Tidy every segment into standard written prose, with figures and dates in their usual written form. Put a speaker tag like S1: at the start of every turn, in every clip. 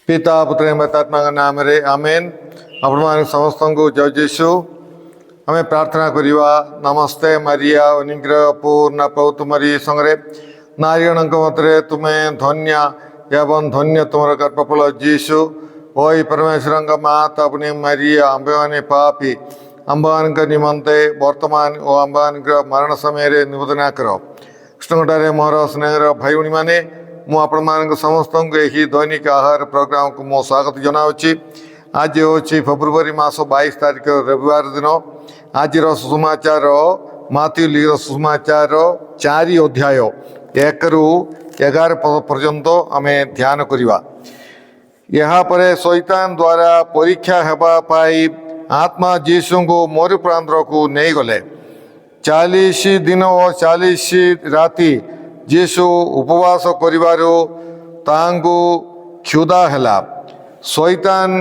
S1: पिता पुत्र पवित्रात्मा नाम रे आमेन। आपण समस्त को जय जीशु। आम प्रार्थना करिवा। नमस्ते मरिया अनुग्रह पूर्ण प्रभु तुमरी संगे नारीगण मध्य तुम्हें धन्य एवं धन्य तुम गर्भफल जीशु। ओई परमेश्वर माता अपनी मरिया अंबानी पापी अंबान निमंते वर्तमान और अंबान मरण समय निवेदना कर कृष्णगढ़ मोर स्नेहर भाई भाई मैंने मुझे समस्त को यही दैनिक आहार प्रोग्राम को मो स्वागत जनावि। आज हूँ फेब्रुआरी मास 22 तारिख रविवार दिन। आज सुसमाचार माथ्यू लिखित सुसमाचार 4 अध्याय 1 ରୁ 11 पर्यंत आम ध्यान करवा। यापर शैतान द्वारा परीक्षा होगापाई आत्मा जीशु को मरु प्रांतर को नहीं गले। 40 दिन और 40 राति जीशु उपवास करिवारु तांगु क्षुधा हैला। शैतान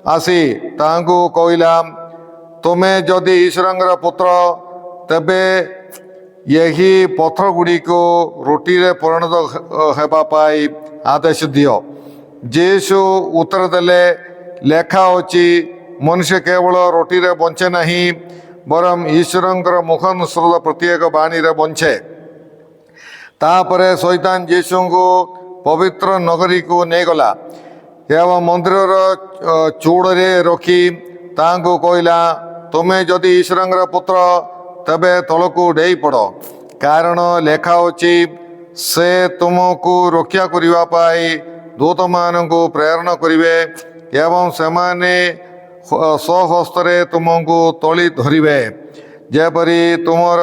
S1: आसी तांगु कहला, तुमे जदि ईश्वर पुत्र तेबे यही पत्थर गुड़ी को रोटी रे परिणत होगापाई आदेश दियो। जीशु उत्तर देले, लेखा होची मनुष्य केवल रोटी रे बंचे नहीं बरम ईश्वर मुखानुसृत प्रत्येक बाणी रे बंचे। तापर शैतान जीशु को पवित्र नगरी को नहीं गला एवं मंदिर चूड़े रखी तांको कहला, तुम्हें जदि ईश्वर पुत्र तबे तलकू डेई पड़, कारण लेखा होची से तुमको रक्षा करने दूत मान को प्रेरण करिवे एवं सेमाने स्वहस्तरे तुमको तली धरिवे जेपरी तुमर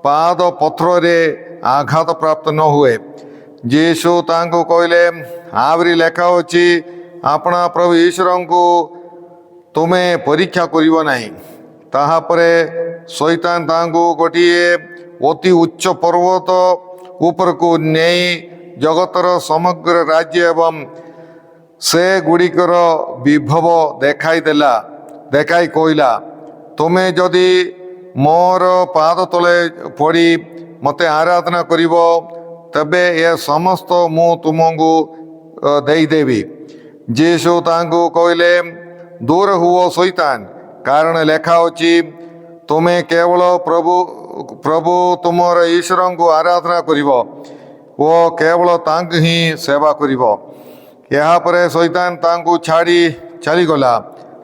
S1: पाद पथर रे आघात प्राप्त न हुए। जीशु तांको कहले, आवरी लेखा होची अपना प्रभु ईश्वर को तुम्हें परीक्षा करिव नहीं। ताहापरे शैतान तांको गोटिए अति उच्च पर्वत ऊपर को नहीं जगतर समग्र राज्य एवं से गुड़िकर विभव देखाई कहला, तुम्हें जदि मोर पाद तले पड़ी मते आराधना करिव तबे ये समस्त मु तुमको देदेवी। जीशु तांको कहले, दूर हुओ शैतान, कारण लेखा होची तुम्हें केवल प्रभु तुमर ईश्वर को आराधना करिव वो केवल तांक ही सेवा करिव। यहाँ पर शैतान तांको छाड़ी चलीगला।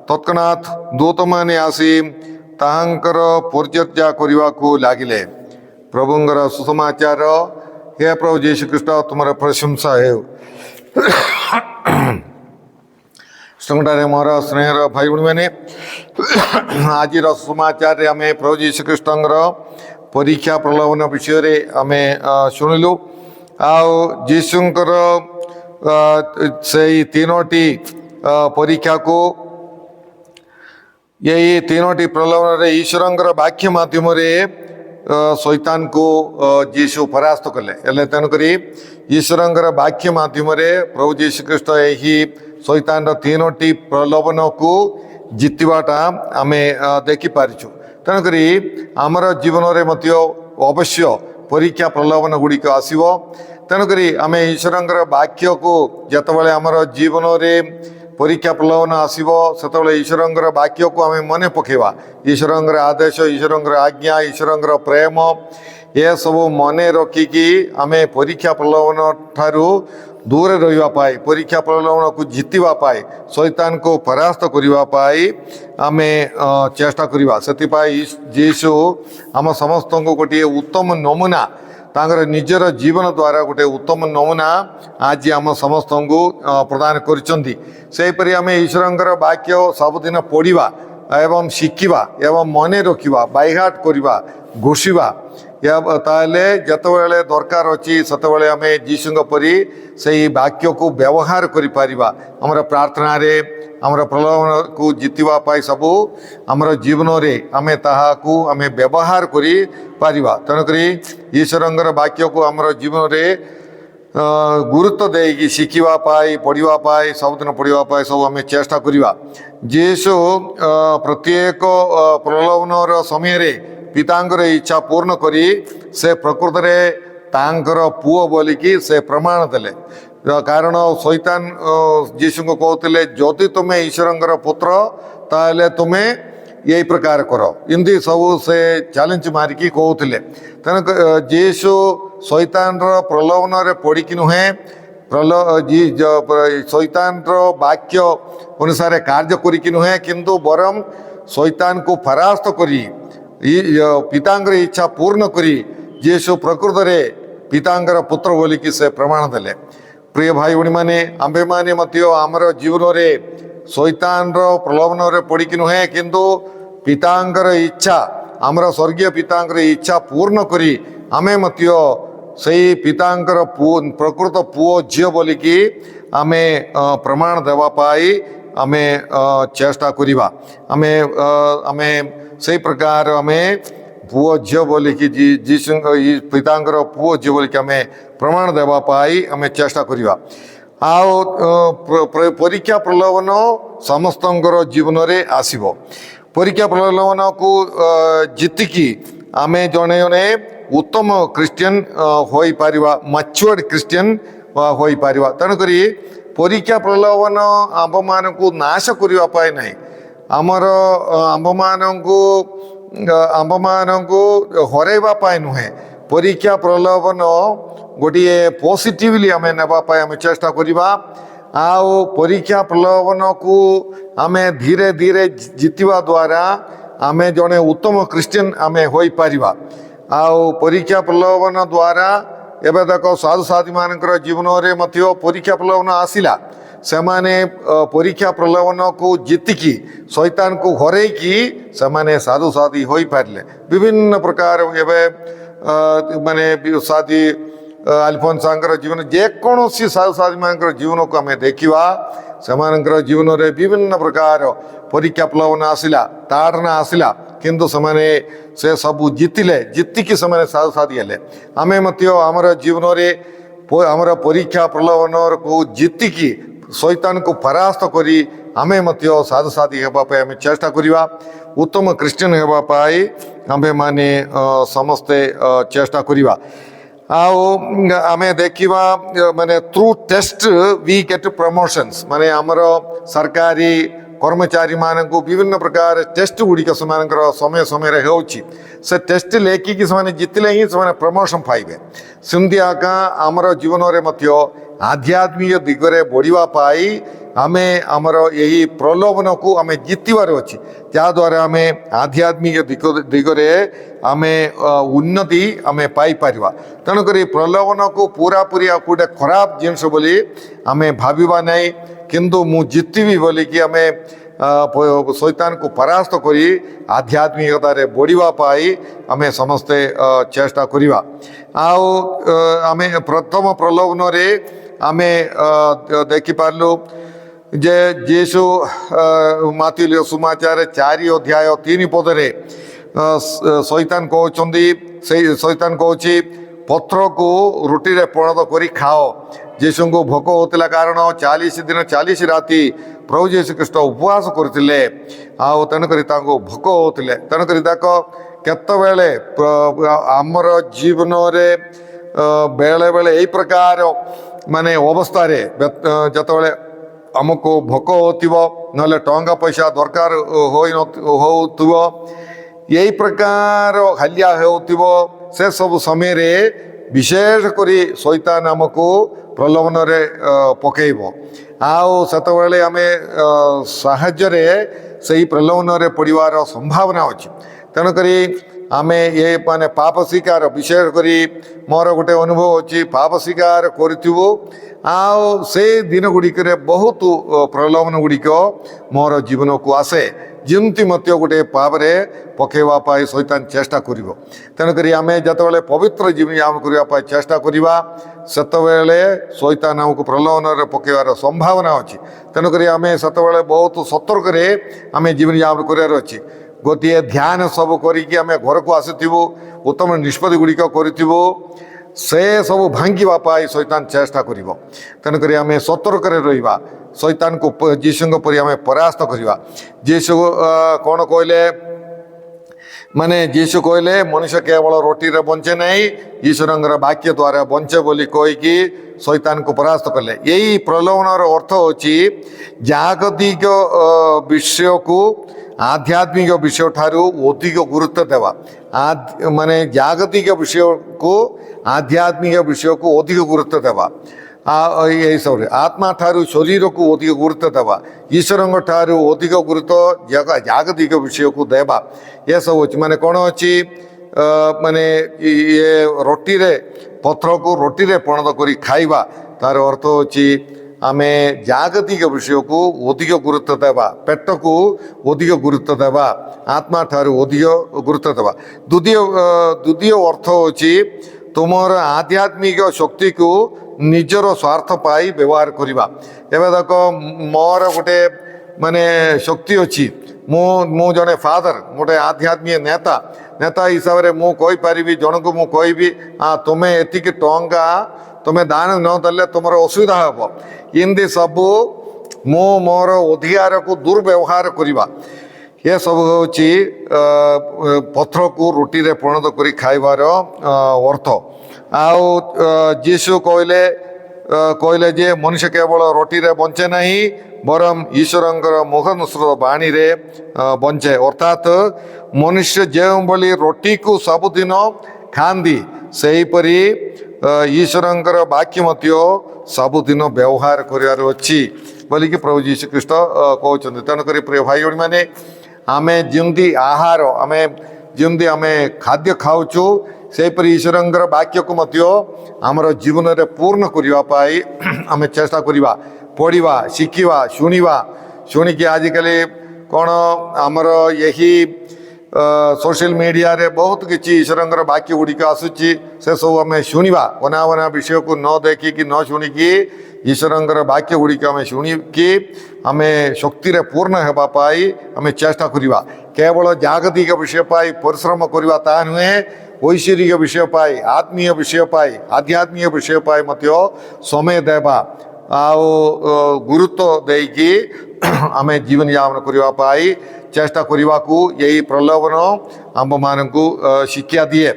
S1: तत्क्षणात दूत माने आसी तांकर परिचर्या करने को लागिले। प्रभुंगर सुसमाचार। हे प्रभु जीशु ख्रीष्ट तुम्हारा प्रशंसा है। संगठन मोर स्नेहर भाई भाई मैंने आज सुसमाचार आम प्रभु जीशु ख्रीष्ट परीक्षा प्रलोभन विषय आम शुणिलु। आीशुकर से 3टी परीक्षा को यही 3टी प्रलोभन ईश्वर वाक्य माध्यम शैतान को जीशु परास्त कले। तेणुक ईश्वर वाक्य माध्यम प्रभु जीशु ख्रीष्ट यही शैतान 3टी प्रलोभन को जितवाटा आम देखिपारिछु। तेणुक आमर जीवन में अवश्य परीक्षा प्रलोभन गुड़िक आसव। तेणुक आम ईश्वर वाक्य को जितेबाला आमर जीवन में परीक्षा प्रलोभन आसव से ईश्वर वाक्य को आम मन पकेवा। ईश्वर आदेश, ईश्वर आज्ञा, ईश्वर प्रेम ये सब मन रखिकी आम परीक्षा प्रलोभन ठारू दूर रही परीक्षा प्रलोभन को जितवा शैतान को परास्त करने आम चेष्टा करवा। से जीशु आम समस्त को गोटे उत्तम नमूना तांगर निजर जीवन द्वारा गोटे उत्तम नमूना आज आम समस्त को प्रदान करिसेंती। सेहीपरि आम ईश्वर वाक्य सबुदिन पढ़ा एवं शिखा एवं मन रखा बाइहाट करवा घोषिवा ताले जतबेले दरकार अच्छी सेतबेले आम जीशु परी से वाक्य को व्यवहार करिपारिबा। हमर प्रार्थना रे हमर प्रलोभन को जितवा पाई सबू हमर जीवन रे आमे ताहाकू आमे व्यवहार करि पारिबा। तेणुकरी ईश्वर वाक्य को हमर जीवन रे गुरुत्व देकी शिखा पढ़ा सबुदिन पढ़ा सब आम चेष्टा करवा। जीशु प्रत्येक प्रलोभन समय पितांकर इच्छा पूर्ण करी से प्रकृत रे तांकर पुओ बोलिकी से प्रमाण देले। କାରଣ ଶୈତାନ ଯୀଶୁଙ୍କୁ କହୁଥିଲେ ଯଦି ତୁମେ ଈଶ୍ୱରଙ୍କର ପୁତ୍ର ତାହେଲେ ତୁମେ ଏଇ ପ୍ରକାର କର, ଏମିତି ସବୁ ସେ ଚ୍ୟାଲେଞ୍ଜ ମାରିକି କହୁଥିଲେ। ତେଣୁ ଯୀଶୁ ଶୈତାନର ପ୍ରଲୋଭନରେ ପଡ଼ିକି ନୁହେଁ, ଶୈତାନର ବାକ୍ୟ ଅନୁସାରେ କାର୍ଯ୍ୟ କରିକି ନୁହେଁ, କିନ୍ତୁ ବରଂ ଶୈତାନକୁ ପରାସ୍ତ କରି ପିତାଙ୍କର ଇଚ୍ଛା ପୂର୍ଣ୍ଣ କରି ଯୀଶୁ ପ୍ରକୃତରେ ପିତାଙ୍କର ପୁତ୍ର ବୋଲିକି ସେ ପ୍ରମାଣ ଦେଲେ। ପ୍ରିୟ ଭାଇ ଭଉଣୀମାନେ, ଆମ୍ଭେମାନେ ମଧ୍ୟ ଆମର ଜୀବନରେ ଶୈତାନର ପ୍ରଲୋଭନରେ ପଡ଼ିକି ନୁହେଁ, କିନ୍ତୁ ପିତାଙ୍କର ଇଚ୍ଛା, ଆମର ସ୍ୱର୍ଗୀୟ ପିତାଙ୍କର ଇଚ୍ଛା ପୂର୍ଣ୍ଣ କରି ଆମେ ମଧ୍ୟ ସେଇ ପିତାଙ୍କର ପ୍ରକୃତ ପୁଅ ଝିଅ ବୋଲିକି ଆମେ ପ୍ରମାଣ ଦେବା ପାଇଁ ଆମେ ଚେଷ୍ଟା କରିବା। ଆମେ ସେଇ ପ୍ରକାର ଆମେ ପୁଅ ଝିଅ ବୋଲିକି ଯୀଶୁ ପିତାଙ୍କର ପୁଅ ଝିଅ ବୋଲିକି ଆମେ ପ୍ରମାଣ ଦେବା ପାଇଁ ଆମେ ଚେଷ୍ଟା କରିବା। ଆଉ ପରୀକ୍ଷା ପ୍ରଲୋଭନ ସମସ୍ତଙ୍କର ଜୀବନରେ ଆସିବ। ପରୀକ୍ଷା ପ୍ରଲୋଭନକୁ ଜିତିକି ଆମେ ଜଣେ ଜଣେ ଉତ୍ତମ ଖ୍ରୀଷ୍ଟିଆନ ହୋଇପାରିବା, ମ୍ୟାଚୁଅର୍ଡ ଖ୍ରୀଷ୍ଟିଆନ ହୋଇପାରିବା। ତେଣୁକରି ପରୀକ୍ଷା ପ୍ରଲୋଭନ ଆମ୍ଭମାନଙ୍କୁ ନାଶ କରିବା ପାଇଁ ନାହିଁ, ଆମ୍ଭମାନଙ୍କୁ ହରାଇବା ପାଇଁ ନୁହେଁ। ପରୀକ୍ଷା ପ୍ରଲୋଭନ ଗୋଟିଏ ପଜିଟିଭଲି ଆମେ ନେବା ପାଇଁ ଆମେ ଚେଷ୍ଟା କରିବା। ଆଉ ପରୀକ୍ଷା ପ୍ରଲୋଭନକୁ ଆମେ ଧୀରେ ଧୀରେ ଜିତିବା ଦ୍ୱାରା ଆମେ ଜଣେ ଉତ୍ତମ ଖ୍ରୀଷ୍ଟିଆନ ଆମେ ହୋଇପାରିବା। ଆଉ ପରୀକ୍ଷା ପ୍ରଲୋଭନ ଦ୍ୱାରା ଏବେ ଦେଖ ସାଧୁସାଥୀମାନଙ୍କର ଜୀବନରେ ମଧ୍ୟ ପରୀକ୍ଷା ପ୍ରଲୋଭନ ଆସିଲା, ସେମାନେ ପରୀକ୍ଷା ପ୍ରଲୋଭନକୁ ଜିତିକି ଶୈତାନକୁ ହରେଇକି ସେମାନେ ସାଧୁସାଥୀ ହୋଇପାରିଲେ। ବିଭିନ୍ନ ପ୍ରକାର ଏବେ ମାନେ ସାଥୀ ଆଲଫୋନ୍ସାଙ୍କର ଜୀବନ, ଯେକୌଣସି ସାଧୁସାଥୀମାନଙ୍କର ଜୀବନକୁ ଆମେ ଦେଖିବା, ସେମାନଙ୍କର ଜୀବନରେ ବିଭିନ୍ନ ପ୍ରକାର ପରୀକ୍ଷା ପ୍ରଲୋଭନ ଆସିଲା, ତାଡ଼ନା ଆସିଲା, କିନ୍ତୁ ସେମାନେ ସେ ସବୁ ଜିତିକି ସେମାନେ ସାଧୁସାଥୀ ହେଲେ। ଆମେ ମଧ୍ୟ ଆମର ଜୀବନରେ ଆମର ପରୀକ୍ଷା ପ୍ରଲୋଭନକୁ ଜିତିକି ଶୈତାନକୁ ପରାସ୍ତ କରି ଆମେ ମଧ୍ୟ ସାଧୁସାଥୀ ହେବା ପାଇଁ ଆମେ ଚେଷ୍ଟା କରିବା। ଉତ୍ତମ ଖ୍ରୀଷ୍ଟିଆନ ହେବା ପାଇଁ ଆମ୍ଭେମାନେ ସମସ୍ତେ ଚେଷ୍ଟା କରିବା। ଆଉ ଆମେ ଦେଖିବା ମାନେ through test we get promotions, ମାନେ ଆମର ସରକାରୀ କର୍ମଚାରୀମାନଙ୍କୁ ବିଭିନ୍ନ ପ୍ରକାର ଟେଷ୍ଟ ଗୁଡ଼ିକ ସେମାନଙ୍କର ସମୟ ସମୟରେ ହେଉଛି। ସେ ଟେଷ୍ଟ ଲେଖିକି ସେମାନେ ଜିତିଲେ ହିଁ ସେମାନେ ପ୍ରମୋସନ୍ ପାଇବେ। ସେମିତି ଆକା ଆମର ଜୀବନରେ ମଧ୍ୟ ଆଧ୍ୟାତ୍ମିକ ଦିଗରେ ବଢ଼ିବା ପାଇଁ ଆମେ ଆମର ଏହି ପ୍ରଲୋଭନକୁ ଆମେ ଜିତିବାର ଅଛି, ଯାହାଦ୍ୱାରା ଆମେ ଆଧ୍ୟାତ୍ମିକ ଦିଗରେ ଆମେ ଉନ୍ନତି ଆମେ ପାଇପାରିବା। ତେଣୁକରି ପ୍ରଲୋଭନକୁ ପୁରାପୁରି ଗୋଟେ ଖରାପ ଜିନିଷ ବୋଲି ଆମେ ଭାବିବା ନାହିଁ, କିନ୍ତୁ ମୁଁ ଜିତିବି ବୋଲିକି ଆମେ ଶୈତାନକୁ ପରାସ୍ତ କରି ଆଧ୍ୟାତ୍ମିକତାରେ ବଢ଼ିବା ପାଇଁ ଆମେ ସମସ୍ତେ ଚେଷ୍ଟା କରିବା। ଆଉ ଆମେ ପ୍ରଥମ ପ୍ରଲୋଭନରେ ଆମେ ଦେଖିପାରିଲୁ ଯେ ଯୀଶୁ ମାଥିଲ ସୁମାଚାର 4:3 ଶୈତାନ କହୁଛନ୍ତି, ସେଇ ଶୈତାନ କହୁଛି ପତ୍ରକୁ ରୁଟିରେ ପରିଣତ କରି ଖାଅ। ଯୀଶୁଙ୍କୁ ଭୋକ ହେଉଥିଲା, କାରଣ 40 ଦିନ 40 ରାତି ପ୍ରଭୁ ଯୀଶୁ ଖ୍ରୀଷ୍ଟ ଉପବାସ କରିଥିଲେ। ଆଉ ତେଣୁକରି ତାଙ୍କୁ ଭୋକ ହେଉଥିଲେ। ତେଣୁକରି ଦେଖ କେତେବେଳେ ଆମର ଜୀବନରେ ବେଳେବେଳେ ଏଇ ପ୍ରକାର ମାନେ ଅବସ୍ଥାରେ ଯେତେବେଳେ ଆମକୁ ଭୋକ ହେଉଥିବ, ନହେଲେ ଟଙ୍କା ପଇସା ଦରକାର ହେଉଥିବ, ଏଇ ପ୍ରକାର ହାଲିଆ ହେଉଥିବ, ସେସବୁ ସମୟରେ ବିଶେଷ କରି ଶୈତାନ ଆମକୁ ପ୍ରଲୋଭନରେ ପକାଇବ। ଆଉ ସେତେବେଳେ ଆମେ ସାହାଯ୍ୟରେ ସେହି ପ୍ରଲୋଭନରେ ପଡ଼ିବାର ସମ୍ଭାବନା ଅଛି। ତେଣୁକରି ଆମେ ମାନେ ପାପ ଶିକାର, ବିଶେଷ କରି ମୋର ଗୋଟେ ଅନୁଭବ ଅଛି, ପାପ ଶିକାର କରିଥିବୁ। ଆଉ ସେ ଦିନ ଗୁଡ଼ିକରେ ବହୁତ ପ୍ରଲୋଭନ ଗୁଡ଼ିକ ମୋର ଜୀବନକୁ ଆସେ, ଯେମିତି ମଧ୍ୟ ଗୋଟେ ପାପରେ ପକାଇବା ପାଇଁ ଶୈତାନ ଚେଷ୍ଟା କରିବ। ତେଣୁକରି ଆମେ ଯେତେବେଳେ ପବିତ୍ର ଜୀବନଯାପନ କରିବା ପାଇଁ ଚେଷ୍ଟା କରିବା, ସେତେବେଳେ ଶୈତାନ ଆମକୁ ପ୍ରଲୋଭନରେ ପକାଇବାର ସମ୍ଭାବନା ଅଛି। ତେଣୁକରି ଆମେ ସେତେବେଳେ ବହୁତ ସତର୍କରେ ଆମେ ଜୀବନଯାପନ କରିବାର ଅଛି। ଗୋଟିଏ ଧ୍ୟାନ ସବୁ କରିକି ଆମେ ଘରକୁ ଆସିଥିବୁ, ଉତ୍ତମ ନିଷ୍ପତ୍ତି ଗୁଡ଼ିକ କରିଥିବୁ, ସେ ସବୁ ଭାଙ୍ଗିବା ପାଇଁ ଶୈତାନ ଚେଷ୍ଟା କରିବ। ତେଣୁକରି ଆମେ ସତର୍କରେ ରହିବା, ଶୈତାନକୁ ଯୀଶୁଙ୍କ ପରି ଆମେ ପରାସ୍ତ କରିବା। ଯୀଶୁ କ'ଣ କହିଲେ ମାନେ ଯୀଶୁ କହିଲେ ମଣିଷ କେବଳ ରୋଟିରେ ବଞ୍ଚେ ନାହିଁ ଈଶ୍ୱରଙ୍କର ବାକ୍ୟ ଦ୍ୱାରା ବଞ୍ଚେ ବୋଲି କହିକି ଶୈତାନକୁ ପରାସ୍ତ କଲେ। ଏଇ ପ୍ରଲୋଭନର ଅର୍ଥ ହେଉଛି ଜାଗତିକ ବିଷୟକୁ ଆଧ୍ୟାତ୍ମିକ ବିଷୟ ଠାରୁ ଅଧିକ ଗୁରୁତ୍ୱ ଦେବା। ମାନେ ଜାଗତିକ ବିଷୟକୁ ଆଧ୍ୟାତ୍ମିକ ବିଷୟକୁ ଅଧିକ ଗୁରୁତ୍ୱ ଦେବା। ଏହିସବୁରେ ଆତ୍ମା ଠାରୁ ଶରୀରକୁ ଅଧିକ ଗୁରୁତ୍ୱ ଦେବା, ଈଶ୍ୱରଙ୍କ ଠାରୁ ଅଧିକ ଗୁରୁତ୍ୱ ଜାଗତିକ ବିଷୟକୁ ଦେବା। ଏସବୁ ଅଛି ମାନେ କ'ଣ ଅଛି, ମାନେ ଇଏ ରୋଟିରେ ପତ୍ରକୁ ରୋଟିରେ ପରିଣତ କରି ଖାଇବା, ତାର ଅର୍ଥ ହେଉଛି ଆମେ ଜାଗତିକ ବିଷୟକୁ ଅଧିକ ଗୁରୁତ୍ୱ ଦେବା, ପେଟକୁ ଅଧିକ ଗୁରୁତ୍ୱ ଦେବା, ଆତ୍ମା ଠାରୁ ଅଧିକ ଗୁରୁତ୍ୱ ଦେବା। ଦ୍ୱିତୀୟ ଅର୍ଥ ହେଉଛି ତୁମର ଆଧ୍ୟାତ୍ମିକ ଶକ୍ତିକୁ ନିଜର ସ୍ୱାର୍ଥ ପାଇଁ ବ୍ୟବହାର କରିବା। ଏବେ ଦେଖ ମୋର ଗୋଟେ ମାନେ ଶକ୍ତି ଅଛି, ମୁଁ ଜଣେ ଫାଦର, ଗୋଟେ ଆଧ୍ୟାତ୍ମିକ ନେତା ହିସାବରେ ମୁଁ କହିପାରିବି ଜଣକୁ, ମୁଁ କହିବି ତୁମେ ଏତିକି ଟଙ୍କା ତୁମେ ଦାନ ନ ଦେଲେ ତୁମର ଅସୁବିଧା ହେବ। ଏମିତି ସବୁ ମୁଁ ମୋର ଅଧିକାରକୁ ଦୁର୍ବ୍ୟବହାର କରିବା, ଏସବୁ ହେଉଛି ପତ୍ରକୁ ରୁଟିରେ ପରିଣତ କରି ଖାଇବାର ଅର୍ଥ। ଆଉ ଯୀଶୁ କହିଲେ ଯେ ମଣିଷ କେବଳ ରୋଟିରେ ବଞ୍ଚେ ନାହିଁ ବରଂ ଈଶ୍ୱରଙ୍କର ମୁଖନିସୃତ ବାଣୀରେ ବଞ୍ଚେ। ଅର୍ଥାତ୍ ମନୁଷ୍ୟ ଯେଉଁଭଳି ରୋଟିକୁ ସବୁଦିନ ଖାଆନ୍ତି ସେହିପରି ଈଶ୍ୱରଙ୍କର ବାକ୍ୟ ମଧ୍ୟ ସବୁଦିନ ବ୍ୟବହାର କରିବାର ଅଛି ବୋଲିକି ପ୍ରଭୁ ଯୀଶୁ ଖ୍ରୀଷ୍ଟ କହୁଛନ୍ତି। ତେଣୁକରି ପ୍ରିୟ ଭାଇ ଭଉଣୀମାନେ, ଆମେ ଯେମିତି ଆମେ ଖାଦ୍ୟ ଖାଉଛୁ ସେହିପରି ଈଶ୍ୱରଙ୍କର ବାକ୍ୟକୁ ମଧ୍ୟ ଆମର ଜୀବନରେ ପୂର୍ଣ୍ଣ କରିବା ପାଇଁ ଆମେ ଚେଷ୍ଟା କରିବା, ପଢ଼ିବା, ଶିଖିବା, ଶୁଣିକି ଆଜିକାଲି କ'ଣ ଆମର ଏହି ସୋସିଆଲ ମିଡ଼ିଆରେ ବହୁତ କିଛି ଈଶ୍ୱରଙ୍କର ବାକ୍ୟ ଗୁଡ଼ିକ ଆସୁଛି, ସେସବୁ ଆମେ ଶୁଣିବା। ଅନାବନା ବିଷୟକୁ ନ ଦେଖିକି ନ ଶୁଣିକି ଈଶ୍ୱରଙ୍କର ବାକ୍ୟ ଗୁଡ଼ିକ ଆମେ ଶୁଣିକି ଆମେ ଶକ୍ତିରେ ପୂର୍ଣ୍ଣ ହେବା ପାଇଁ ଆମେ ଚେଷ୍ଟା କରିବା। କେବଳ ଜାଗତିକ ବିଷୟ ପାଇଁ ପରିଶ୍ରମ କରିବା ତାହା ନୁହେଁ, ଐଶ୍ୱରିକ ବିଷୟ ପାଇଁ, ଆତ୍ମୀୟ ବିଷୟ ପାଇଁ, ଆଧ୍ୟାତ୍ମିକ ବିଷୟ ପାଇଁ ମଧ୍ୟ ସମୟ ଦେବା ଆଉ ଗୁରୁତ୍ୱ ଦେଇକି ଆମେ ଜୀବନଯାପନ କରିବା ପାଇଁ ଚେଷ୍ଟା କରିବାକୁ ଏହି ପ୍ରଲୋଭନ ଆମ୍ଭମାନଙ୍କୁ ଶିକ୍ଷା ଦିଏ।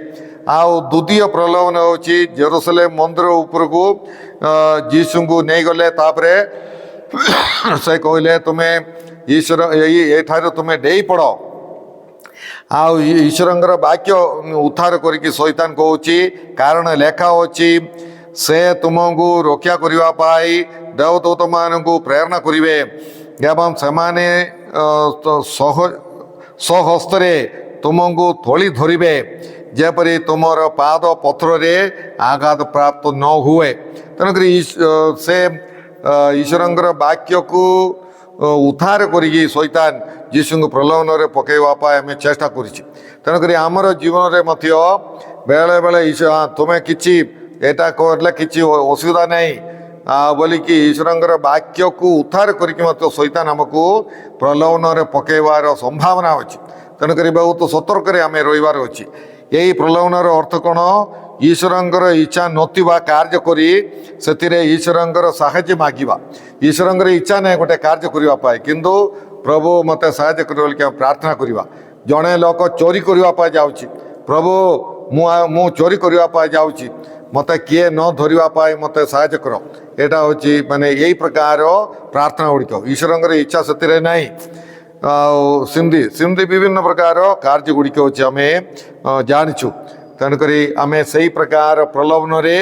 S1: ଆଉ ଦ୍ୱିତୀୟ ପ୍ରଲୋଭନ ହେଉଛି ଜେରୁସାଲେମ ମନ୍ଦିର ଉପରକୁ ଯୀଶୁଙ୍କୁ ନେଇଗଲେ, ତାପରେ ସେ କହିଲେ ତୁମେ ଏଠାରୁ ତୁମେ ଡେଇପଡ଼। ଆଉ ଈଶ୍ୱରଙ୍କର ବାକ୍ୟ ଉଦ୍ଧାର କରିକି ଶୈତାନ କହୁଛି, କାରଣ ଲେଖା ଅଛି ସେ ତୁମକୁ ରକ୍ଷା କରିବା ପାଇଁ ଦେବଦୂତମାନଙ୍କୁ ପ୍ରେରଣା କରିବେ ଏବଂ ସେମାନେ ସ୍ୱହସ୍ତରେ ତୁମକୁ ଥଳି ଧରିବେ ଯେପରି ତୁମର ପାଦ ପଥରରେ ଆଘାତ ପ୍ରାପ୍ତ ନ ହୁଏ। ତେଣୁକରି ସେ ଈଶ୍ୱରଙ୍କର ବାକ୍ୟକୁ ଉଦ୍ଧାର କରିକି ଶୈତାନ ଯୀଶୁଙ୍କୁ ପ୍ରଲୋଭନରେ ପକାଇବା ପାଇଁ ଆମେ ଚେଷ୍ଟା କରିଛୁ। ତେଣୁକରି ଆମର ଜୀବନରେ ମଧ୍ୟ ବେଳେବେଳେ ତୁମେ କିଛି ଏଇଟା କଲେ କିଛି ଅସୁବିଧା ନାହିଁ ବୋଲିକି ଈଶ୍ୱରଙ୍କର ବାକ୍ୟକୁ ଉଦ୍ଧାର କରିକି ମଧ୍ୟ ଶୈତାନ ଆମକୁ ପ୍ରଲୋଭନରେ ପକାଇବାର ସମ୍ଭାବନା ଅଛି। ତେଣୁକରି ବହୁତ ସତର୍କରେ ଆମେ ରହିବାର ଅଛି। ଏହି ପ୍ରଲୋଭନର ଅର୍ଥ କ'ଣ? ଈଶ୍ୱରଙ୍କର ଇଚ୍ଛା ନଥିବା କାର୍ଯ୍ୟ କରି ସେଥିରେ ଈଶ୍ୱରଙ୍କର ସାହାଯ୍ୟ ମାଗିବା। ଈଶ୍ୱରଙ୍କର ଇଚ୍ଛା ନାହିଁ ଗୋଟେ କାର୍ଯ୍ୟ କରିବା ପାଇଁ, କିନ୍ତୁ ପ୍ରଭୁ ମୋତେ ସାହାଯ୍ୟ କରିବ ବୋଲିକି ଆମେ ପ୍ରାର୍ଥନା କରିବା। ଜଣେ ଲୋକ ଚୋରି କରିବା ପାଇଁ ଯାଉଛି, ପ୍ରଭୁ ମୁଁ ଚୋରି କରିବା ପାଇଁ ଯାଉଛି, ମୋତେ କିଏ ନ ଧରିବା ପାଇଁ ମୋତେ ସାହାଯ୍ୟ କର। ଏଇଟା ହେଉଛି ମାନେ ଏଇ ପ୍ରକାର ପ୍ରାର୍ଥନା ଗୁଡ଼ିକ, ଈଶ୍ୱରଙ୍କର ଇଚ୍ଛା ସେଥିରେ ନାହିଁ। ଆଉ ସେମିତି ବିଭିନ୍ନ ପ୍ରକାର କାର୍ଯ୍ୟ ଗୁଡ଼ିକ ହେଉଛି ଆମେ ଜାଣିଛୁ। ତେଣୁକରି ଆମେ ସେଇ ପ୍ରକାର ପ୍ରଲୋଭନରେ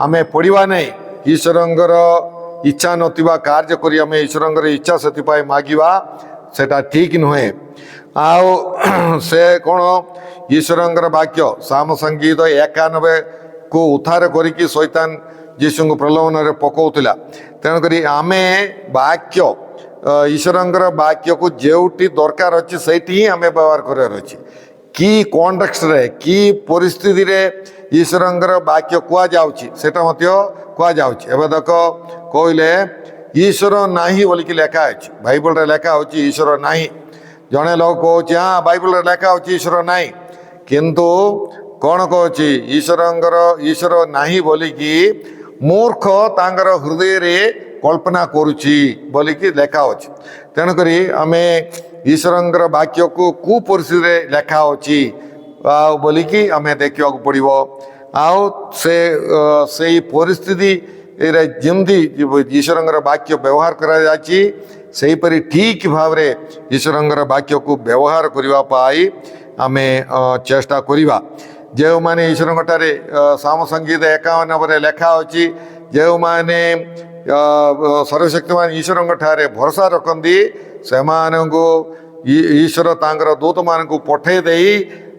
S1: ଆମେ ପଡ଼ିବା ନାହିଁ। ଈଶ୍ୱରଙ୍କର ଇଚ୍ଛା ନଥିବା କାର୍ଯ୍ୟ କରି ଆମେ ଈଶ୍ୱରଙ୍କର ଇଚ୍ଛା ସେଥିପାଇଁ ମାଗିବା, ସେଟା ଠିକ୍ ନୁହେଁ। ଆଉ ସେ କ'ଣ ଈଶ୍ୱରଙ୍କର ବାକ୍ୟ ସାମ ସଂଗୀତ 91କୁ ଉଦ୍ଧାର କରିକି ଶୈତାନ ଯୀଶୁଙ୍କୁ ପ୍ରଲୋଭନରେ ପକାଉଥିଲା। ତେଣୁକରି ଆମେ ଈଶ୍ୱରଙ୍କର ବାକ୍ୟକୁ ଯେଉଁଠି ଦରକାର ଅଛି ସେଇଠି ହିଁ ଆମେ ବ୍ୟବହାର କରିବାର ଅଛି। କି କଣ୍ଟେକ୍ସଟରେ, କି ପରିସ୍ଥିତିରେ ଈଶ୍ୱରଙ୍କର ବାକ୍ୟ କୁହାଯାଉଛି ସେଟା ମଧ୍ୟ କୁହାଯାଉଛି। ଏବେ ଦେଖ କହିଲେ ଈଶ୍ୱର ନାହିଁ ବୋଲିକି ଲେଖା ଅଛି, ବାଇବଲରେ ଲେଖା ହେଉଛି ଈଶ୍ୱର ନାହିଁ। ଜଣେ ଲୋକ କହୁଛି ବାଇବଲରେ ଲେଖା ହେଉଛି ଈଶ୍ୱର ନାହିଁ, କିନ୍ତୁ କ'ଣ କହୁଛି ଈଶ୍ୱର ନାହିଁ ବୋଲିକି ମୂର୍ଖ ତାଙ୍କର ହୃଦୟରେ कल्पना करुची बोलिकी लेखा अच्छी तेणुकरी आम ईश्वर वाक्य को परिस्थिति लेखा अच्छी बोलिकी आम देखा पड़ो आउ से परिस्थिति जमती ईश्वर वाक्य व्यवहार कर ठीक भाव ईश्वर वाक्य को व्यवहार करने आम चेष्टा करवा जो मैंने ईश्वर ठारे साम संगीत 51 लेखा अच्छी जो मैंने सर्वशक्तिमान ईश्वर ठारे भरोसा रखती से ईश्वर तांकर दूत मान को पठे दे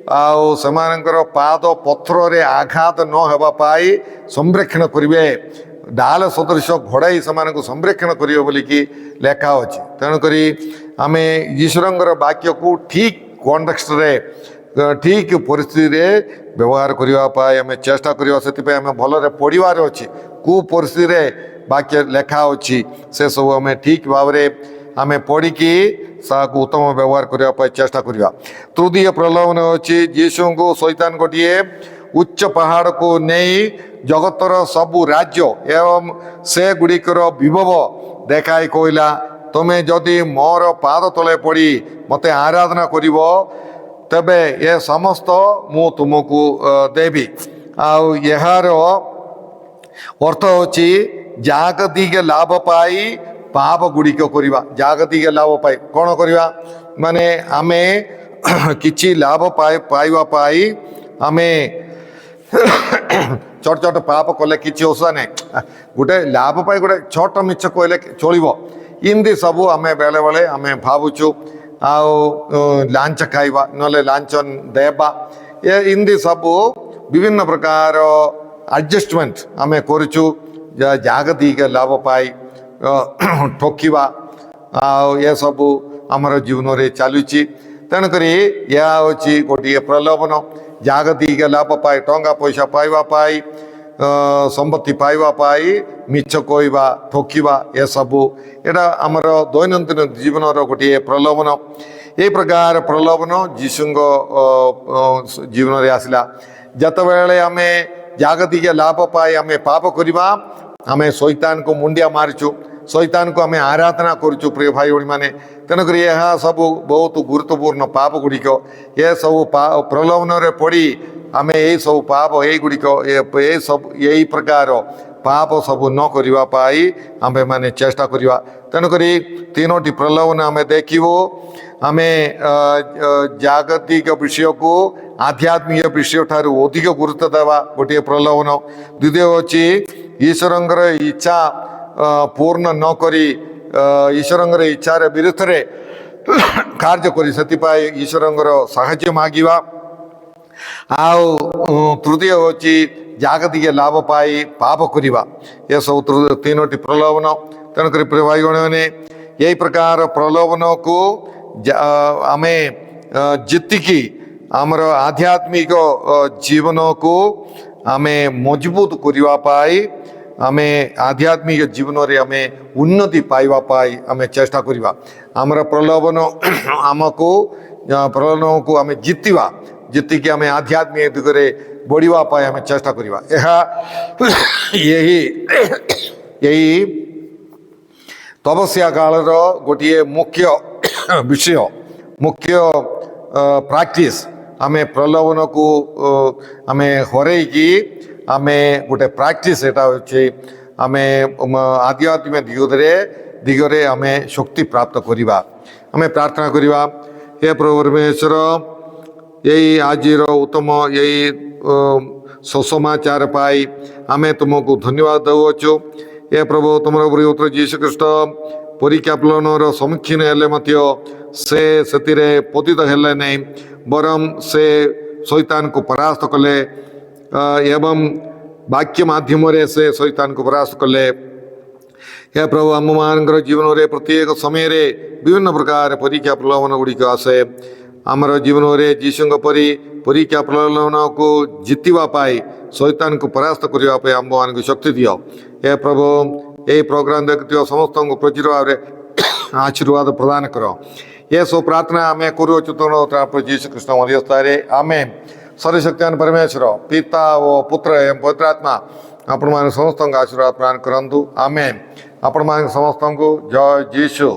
S1: पाद पथर रे आघात न होगापाई संरक्षण करेंगे डाल सदृश घोड़ाई से संरक्षण करेंगे बोलिकी लेखा अच्छी तेणुक आम ईश्वर वाक्य को ठीक कॉन्टेक्स्ट रे ठीक परिस्थिति रे व्यवहार करने आम चेष्टा करवा से आम भल पढ़वार अच्छी कु परिस्थिति वाक्य लेखा अच्छी से सब आम ठीक भाव आम पढ़ी उत्तम व्यवहार करने चेष्टा करवा। तृतीय प्रलोभन अच्छी यीशु को शैतान गोटे उच्च पहाड़ को नहीं जगतर सबु राज्य एवं से गुड़िकर विभव देखाई कहला तुम्हें जदि मोर पाद तले पड़ी मते आराधना करिव तेबे ये समस्त मु तुमको देवी यार अर्थ होची जागतिक लाभ पाई पाप गुड़िक करवा जागतिक लाभ पाई कौन करवा माने आमे किछि लाभ पाइबा पाई आमे छोट छोट पाप कले किछि ओसा नहीं गोटे लाभ पाई गोटे छोट मिछ कहले चलिबो इमती सबू आमे बेले बेले आमे भावुचु लांच खाइबा नले लांचन देबा ये इमती सबू विभिन्न प्रकार एडजस्टमेंट आमे करूचु जागतिक लाभ पाई ठोकिबा ये सबू आमर जीवन रे चलुची तेणुक यह हूँ गोटे प्रलोभन जागतिक लाभ पाई टंका पैसा पाइबा पाई संपत्ति पाइबा पाई मिछ कहवा ठोकिबा ये सबू एटा आमर दैनंदिन जीवन गोटे प्रलोभन ये प्रकार प्रलोभन यीशु जीवन रे आसला जतबेले आमे जागतिक लाभ पाई आमे पाप करवा आमे शैतान को मुंडिया मारिचु शैतान को आमे आराधना करुचु प्रिय भाई भाई मैंने तेणुक यह सब बहुत गुरुत्वपूर्ण पाप गुड़िक ये सब प्रलोभन रे पड़ी आमे यही सब पाप यही गुड़िक ये सब यही प्रकार पाप सब न करवा पाई आमे माने चेष्टा करवा तेणुक तीनोटी प्रलोभन आमे देखिबो आमे जागतिक विषय को आध्यात्मिक विषय ठारू अधिक गुरुत्व देवा गोटे प्रलोभन द्वितीय होची ईश्वर इच्छा पूर्ण न करी ईश्वर इच्छार विरुद्ध रे कार्य करी से ईश्वर साहाय्य मागिबा तृतीय होची जागतिक लाभ पाई पाप करवा ये सब तीनोटी प्रलोभन तेणुक प्रिय भाई मैंने यही प्रकार प्रलोभन को आमे जीतिकी आमर आध्यात्मिक जीवन को आमे मजबूत करवा पाई आमे आध्यात्मिक जीवन रे आमे उन्नति पाइबा पाई आमे चेष्टा करवा आमर प्रलोभन आमको प्रलोभन को आमे जीतिवा जीतिकी आमे आध्यात्मिक दिगरे बढ़िवा पाई आमे चेष्टा करवा यही यही तपस्या काल गोटे मुख्य विषय मुख्य प्रैक्टिस आमे प्रलोभन को आमे हरैकी आमे गोटे प्रैक्टिस एटा होचे आमे आध्यात्मिक दिगरे आमे शक्ति प्राप्त करिबा आमे प्रार्थना करिबा हे प्रभु परमेश्वर यही आजिर उत्तम यही सुसमाचार पाई आमे तुमको धन्यवाद दउछु हे प्रभु तुमर पुत्र यीशु ख्रीष्ट परीक्षा प्लनर सम्मुखीन हेले मध्य से पतित हेले नहीं बरम से शैतान को परास्त कले एवं वाक्य माध्यम से शैतान को परास्त कले हे प्रभु आम मान जीवन रे प्रत्येक समय रे विभिन्न प्रकार परीक्षा प्रलोभन गुड़िक आसे आमर जीवन रे यीशु परी परीक्षा प्रलोभन को जीतवा पाई शैतान को परास्त करने आम मान को शक्ति दियो हे प्रभु यही प्रोग्राम देखते समस्त को प्रचुर भाव आशीर्वाद प्रदान करो ये सब प्रार्थना आम करूँ यीशु कृष्ण मध्यस्थारे आमे सर्वशक्तिमान परमेश्वर पिता और पुत्र एवं पवित्रात्मा आपण मान समस्त आशीर्वाद प्रदान करंतु आमेन। ଆପଣମାନଙ୍କ ସମସ୍ତଙ୍କୁ ଜୟ ଯୀଶୁ।